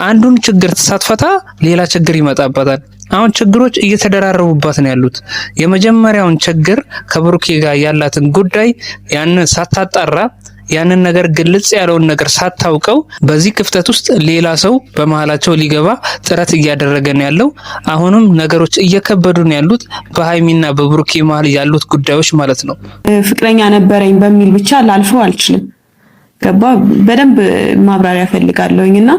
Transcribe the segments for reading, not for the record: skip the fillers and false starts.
አንዱን ችግር ሳትፈታ ሌላ ችግር ይመጣባታል። አሁን ችግሮች እየተደራረቡባት ነው ያሉት። የመጀመሪያውን ችግር ከብሩኬ ጋር ያላትን ጉዳይ ያንን ሳታጣራ ያንን ነገር ግልጽ ያለውን ነገር ሳታውቀው በዚህ ክፍተት ውስጥ ሌላ ሰው በመሃላቸው ሊገባ ጥረት እያደረገ ነው ያለው። አሁንም ነገሮች እየከበዱ ነው ያሉት በሃይሚና በብሩኬ መሃል ያሉት ጉዳዮች ማለት ነው። ፍቅረኛ ነበረኝ በሚል ብቻ ላልፈው አልችልም። ገባ በደንብ ማብራሪያ ፈልጋለሁኝና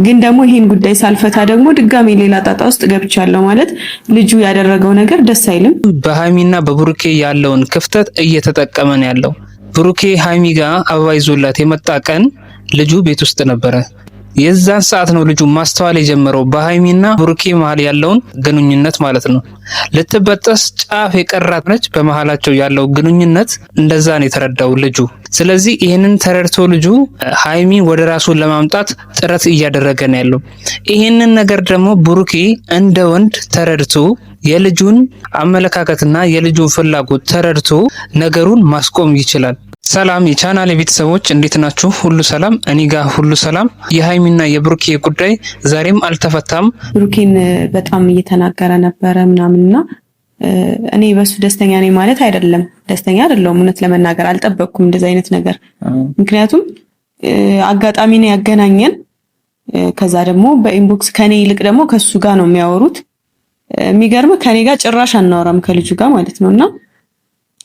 ግን ደግሞ ይሄን ጉዳይ ሳልፈታ ደግሞ ድጋሜ ሌላ ጣጣ ውስጥ ገብቻለሁ ማለት ልጁ ያደረገው ነገር ደስ አይልም። በሃይሚና በብሩኬ ያለውን ክፍተት እየተጠቀመ ነው ያለው። ብሩኬ ሃይሚ ጋር አበባ ይዞላት የመጣ ቀን ልጁ ቤት ውስጥ ነበረ። የዛን ሰዓት ነው ልጁ ማስተዋል የጀመረው በሃይሚና ብሩኬ መሃል ያለውን ግንኙነት ማለት ነው። ልትበጠስ ጫፍ የቀራት ነች በመሃላቸው ያለው ግንኙነት። እንደዛ ነው የተረዳው ልጁ። ስለዚህ ይህንን ተረድቶ ልጁ ሃይሚ ወደ ራሱ ለማምጣት ጥረት እያደረገ ነው ያለው። ይህንን ነገር ደግሞ ብሩኬ እንደ ወንድ ተረድቶ የልጁን አመለካከትና የልጁን ፍላጎት ተረድቶ ነገሩን ማስቆም ይችላል። ሰላም የቻናሌ ቤተሰቦች እንዴት ናችሁ? ሁሉ ሰላም? እኔ ጋር ሁሉ ሰላም። የሃይሚና የብሩኬ ጉዳይ ዛሬም አልተፈታም። ብሩኬን በጣም እየተናገረ ነበረ ምናምንና እኔ በሱ ደስተኛ ነኝ ማለት አይደለም። ደስተኛ አይደለሁም፣ እውነት ለመናገር አልጠበቅኩም እንደዚህ አይነት ነገር። ምክንያቱም አጋጣሚ ነው ያገናኘን። ከዛ ደግሞ በኢንቦክስ ከኔ ይልቅ ደግሞ ከሱ ጋር ነው የሚያወሩት። የሚገርም ከኔ ጋር ጭራሽ አናወራም ከልጁ ጋር ማለት ነውና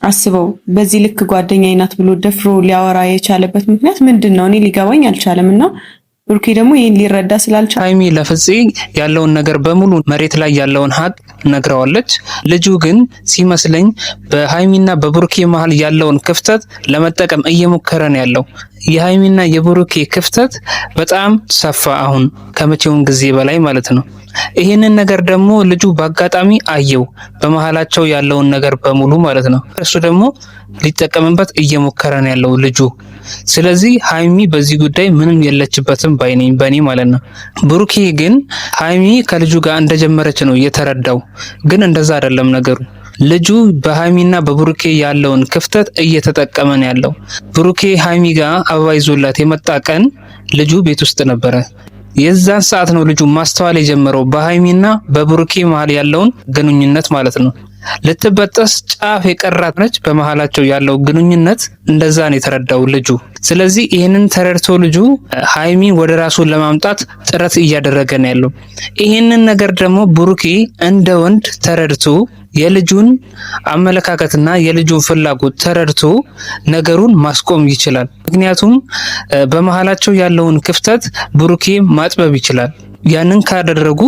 አስበው በዚህ ልክ ጓደኛዬ ናት ብሎ ደፍሮ ሊያወራ የቻለበት ምክንያት ምንድነው? እኔ ሊገባኝ አልቻለምና ብሩኬ ደግሞ ይሄን ሊረዳ ስላልቻለ ሃይሚ ለፍፄ ያለውን ነገር በሙሉ መሬት ላይ ያለውን ሀቅ ነግረዋለች። ልጁ ግን ሲመስለኝ በሃይሚና በብሩኬ መሃል ያለውን ክፍተት ለመጠቀም እየሞከረ ነው ያለው። የሃይሚና የብሩኬ ክፍተት በጣም ሰፋ፣ አሁን ከመቼውም ጊዜ በላይ ማለት ነው። ይሄንን ነገር ደግሞ ልጁ በአጋጣሚ አየው፣ በመሃላቸው ያለውን ነገር በሙሉ ማለት ነው። እሱ ደግሞ ሊጠቀምበት እየሞከረ ነው ያለው ልጁ። ስለዚህ ሃይሚ በዚህ ጉዳይ ምንም የለችበትም ባይነኝ በኔ ማለት ነው። ብሩኬ ግን ሃይሚ ከልጁ ጋር እንደጀመረች ነው የተረዳው። ግን እንደዛ አይደለም ነገሩ። ልጁ በሃይሚና በብሩኬ ያለውን ክፍተት እየተጠቀመ ነው ያለው። ብሩኬ ሃይሚ ጋር አበባ ይዞላት የመጣ ቀን ልጁ ቤት ውስጥ ነበረ። የዛን ሰዓት ነው ልጁ ማስተዋል የጀመረው በሃይሚና በብሩኬ መሃል ያለውን ግንኙነት ማለት ነው። ልትበጠስ ጫፍ የቀራት ነች በመሃላቸው ያለው ግንኙነት። እንደዛ ነው የተረዳው ልጁ። ስለዚህ ይህንን ተረድቶ ልጁ ሃይሚ ወደ ራሱ ለማምጣት ጥረት እያደረገ ነው ያለው። ይህንን ነገር ደግሞ ብሩኬ እንደ ወንድ ተረድቶ የልጁን አመለካከትና የልጁን ፍላጎት ተረድቶ ነገሩን ማስቆም ይችላል። ምክንያቱም በመሃላቸው ያለውን ክፍተት ብሩኬ ማጥበብ ይችላል። ያንን ካደረጉ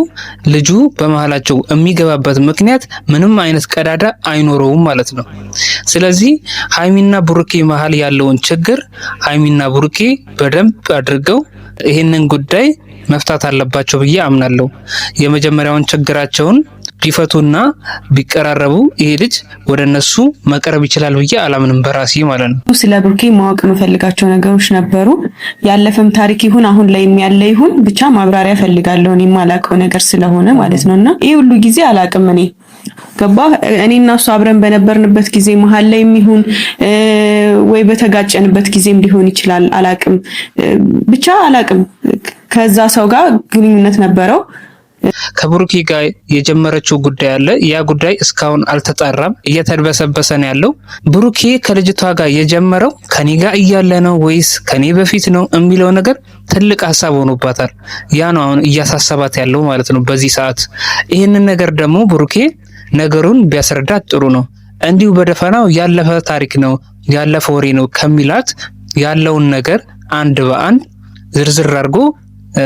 ልጁ በመሃላቸው የሚገባበት ምክንያት ምንም አይነት ቀዳዳ አይኖረውም ማለት ነው። ስለዚህ ሃይሚና ብሩኬ መሃል ያለውን ችግር ሃይሚና ብሩኬ በደንብ አድርገው ይህንን ጉዳይ መፍታት አለባቸው ብዬ አምናለሁ። የመጀመሪያውን ችግራቸውን ቢፈቱና ቢቀራረቡ ይሄ ልጅ ወደ እነሱ መቅረብ ይችላል ብዬ አላምንም በራሴ ማለት ነው። ስለ ብሩኬ ማወቅ የምፈልጋቸው ነገሮች ነበሩ። ያለፈም ታሪክ ይሁን አሁን ላይ ያለ ይሁን ብቻ ማብራሪያ ፈልጋለሁ። እኔ የማላውቀው ነገር ስለሆነ ማለት ነውና ይሄ ሁሉ ጊዜ አላውቅም። እኔ ገባ እኔና እሱ አብረን በነበርንበት ጊዜ መሀል ላይ ይሁን ወይ በተጋጨንበት ጊዜም ሊሆን ይችላል፣ አላውቅም። ብቻ አላውቅም። ከዛ ሰው ጋር ግንኙነት ነበረው። ከብሩኬ ጋር የጀመረችው ጉዳይ አለ። ያ ጉዳይ እስካሁን አልተጣራም፣ እየተድበሰበሰ ነው ያለው። ብሩኬ ከልጅቷ ጋር የጀመረው ከኔ ጋር እያለ ነው ወይስ ከኔ በፊት ነው የሚለው ነገር ትልቅ ሀሳብ ሆኖባታል። ያ ነው አሁን እያሳሰባት ያለው ማለት ነው በዚህ ሰዓት። ይህንን ነገር ደግሞ ብሩኬ ነገሩን ቢያስረዳት ጥሩ ነው። እንዲሁ በደፈናው ያለፈ ታሪክ ነው ያለፈ ወሬ ነው ከሚላት ያለውን ነገር አንድ በአንድ ዝርዝር አድርጎ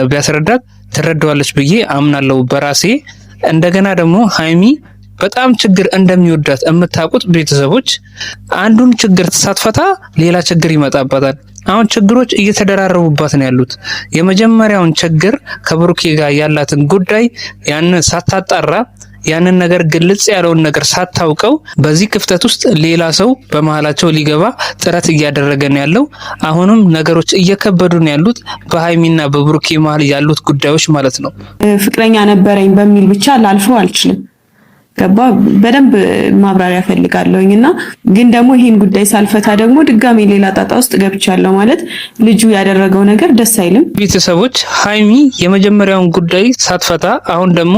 ቢያስረዳት ትረዳዋለች ብዬ አምናለሁ በራሴ። እንደገና ደግሞ ሃይሚ በጣም ችግር እንደሚወዳት የምታውቁት ቤተሰቦች አንዱን ችግር ሳትፈታ ሌላ ችግር ይመጣባታል። አሁን ችግሮች እየተደራረቡባት ነው ያሉት። የመጀመሪያውን ችግር ከብሩኬ ጋር ያላትን ጉዳይ ያንን ሳታጣራ ያንን ነገር ግልጽ ያለውን ነገር ሳታውቀው በዚህ ክፍተት ውስጥ ሌላ ሰው በመሃላቸው ሊገባ ጥረት እያደረገ ነው ያለው። አሁንም ነገሮች እየከበዱ ነው ያሉት በሃይሚና በብሩኬ መሃል ያሉት ጉዳዮች ማለት ነው። ፍቅረኛ ነበረኝ በሚል ብቻ ላልፈው አልችልም። ገባ በደንብ ማብራሪያ ፈልጋለሁኝና ግን ደግሞ ይሄን ጉዳይ ሳልፈታ ደግሞ ድጋሜ ሌላ ጣጣ ውስጥ ገብቻለሁ ማለት ልጁ ያደረገው ነገር ደስ አይልም። ቤተሰቦች ሀይሚ የመጀመሪያውን ጉዳይ ሳትፈታ አሁን ደግሞ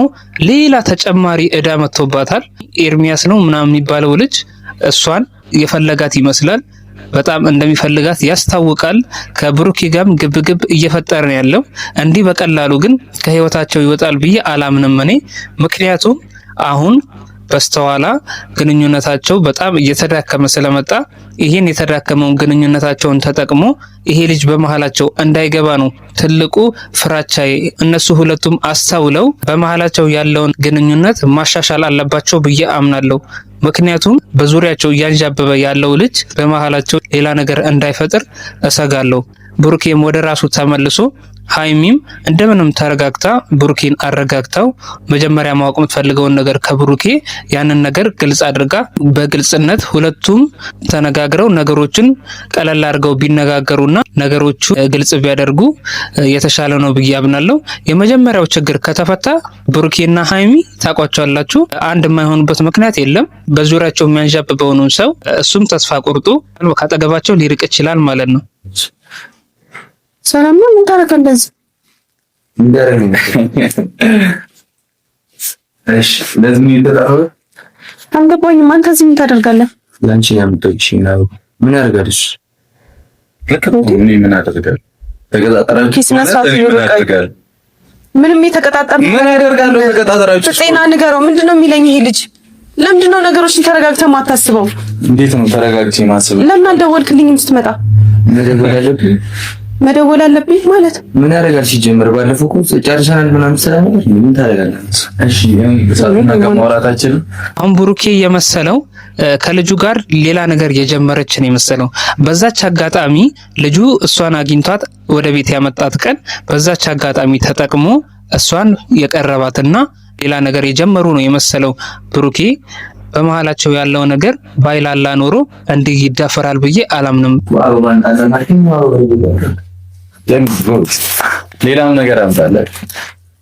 ሌላ ተጨማሪ ዕዳ መጥቶባታል። ኤርሚያስ ነው ምናምን የሚባለው ልጅ እሷን የፈለጋት ይመስላል። በጣም እንደሚፈልጋት ያስታውቃል። ከብሩኬ ጋርም ግብግብ እየፈጠረ ነው ያለው። እንዲህ በቀላሉ ግን ከህይወታቸው ይወጣል ብዬ አላምንም እኔ። ምክንያቱም አሁን በስተኋላ ግንኙነታቸው በጣም እየተዳከመ ስለመጣ ይሄን የተዳከመውን ግንኙነታቸውን ተጠቅሞ ይሄ ልጅ በመሃላቸው እንዳይገባ ነው ትልቁ ፍራቻዬ። እነሱ ሁለቱም አስተውለው በመሃላቸው ያለውን ግንኙነት ማሻሻል አለባቸው ብዬ አምናለሁ። ምክንያቱም በዙሪያቸው እያንዣበበ ያለው ልጅ በመሃላቸው ሌላ ነገር እንዳይፈጥር እሰጋለሁ። ብሩኬም ወደ ራሱ ተመልሶ ሀይሚም እንደምንም ተረጋግታ ብሩኬን አረጋግታው መጀመሪያ ማወቅ የምትፈልገውን ነገር ከብሩኬ ያንን ነገር ግልጽ አድርጋ በግልጽነት ሁለቱም ተነጋግረው ነገሮችን ቀለል አድርገው ቢነጋገሩና ነገሮቹ ግልጽ ቢያደርጉ የተሻለ ነው ብዬ አምናለሁ። የመጀመሪያው ችግር ከተፈታ ብሩኬና ሀይሚ ታቋቸዋላችሁ። አንድ የማይሆኑበት ምክንያት የለም። በዙሪያቸው የሚያንዣብበውን ሰው እሱም ተስፋ ቆርጦ ካጠገባቸው ሊርቅ ይችላል ማለት ነው። ሰላም ነው። ምን ታረጋለህ? እሺ ለምን ይደራው? አንገባኝም። አንተ እዚህ ምን ታደርጋለህ? ላንቺ ያምጥልሽ ነው። ምን ያደርጋልሽ? ምን አደርጋለሁ? ተቀጣጣራችሁ? ምንም የተቀጣጣረ ምን ያደርጋለሁ? ተቀጣጣራችሁ? ጤና ንገረው። ምንድነው የሚለኝ ይሄ ልጅ? ለምንድነው ነገሮችን ተረጋግተህ ማታስበው? እንዴት ነው ተረጋግቼ ማስበው? ለምን አልደወልክልኝም ስትመጣ? መደወል አለብኝ ማለት ምን ያደርጋል? ሲጀምር ባለፈው እኮ ጨርሰናል ምናምን ስለነበር ምን ታደርጋለህ? እሺ ሰላምና ከማውራታችን አሁን ብሩኬ የመሰለው ከልጁ ጋር ሌላ ነገር የጀመረች ነው የመሰለው። በዛች አጋጣሚ ልጁ እሷን አግኝቷት ወደ ቤት ያመጣት ቀን በዛች አጋጣሚ ተጠቅሞ እሷን የቀረባትና ሌላ ነገር የጀመሩ ነው የመሰለው ብሩኬ። በመሃላቸው ያለው ነገር ባይላላ ኖሮ እንዲህ ይዳፈራል ብዬ አላምንም። ሌላም ነገር አምጣለህ።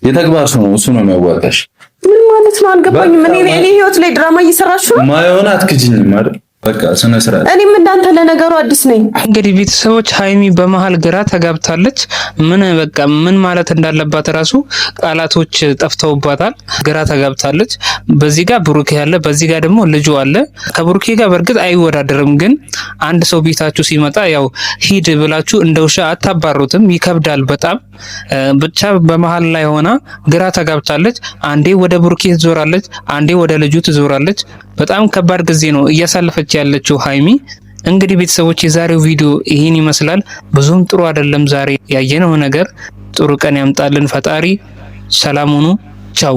የተግባር ሰው ነው እሱ ነው የሚያዋጣሽ። ምን ማለት ነው? አልገባኝም። እኔ ህይወት ላይ ድራማ እየሰራችሁ ነው። ማይሆን አትክጂኝም አይደል? በቃ ስነ ስርዓት። እኔም እንዳንተ ለነገሩ አዲስ ነኝ። እንግዲህ ቤተሰቦች ሀይሚ በመሃል ግራ ተጋብታለች። ምን ማለት እንዳለባት ራሱ ቃላቶች ጠፍተውባታል። ግራ ተጋብታለች። በዚህ ጋር ብሩኬ ያለ፣ በዚህ ጋር ደግሞ ልጁ አለ። ከብሩኬ ጋር በእርግጥ አይወዳደርም፣ ግን አንድ ሰው ቤታችሁ ሲመጣ ያው ሂድ ብላችሁ እንደ ውሻ አታባሩትም። ይከብዳል በጣም። ብቻ በመሃል ላይ ሆና ግራ ተጋብታለች። አንዴ ወደ ብሩኬ ትዞራለች፣ አንዴ ወደ ልጁ ትዞራለች። በጣም ከባድ ጊዜ ነው እያሳለፈች ያለችው ሀይሚ። እንግዲህ ቤተሰቦች የዛሬው ቪዲዮ ይህን ይመስላል። ብዙም ጥሩ አይደለም ዛሬ ያየነው ነገር። ጥሩ ቀን ያምጣልን ፈጣሪ። ሰላም ሁኑ። ቻው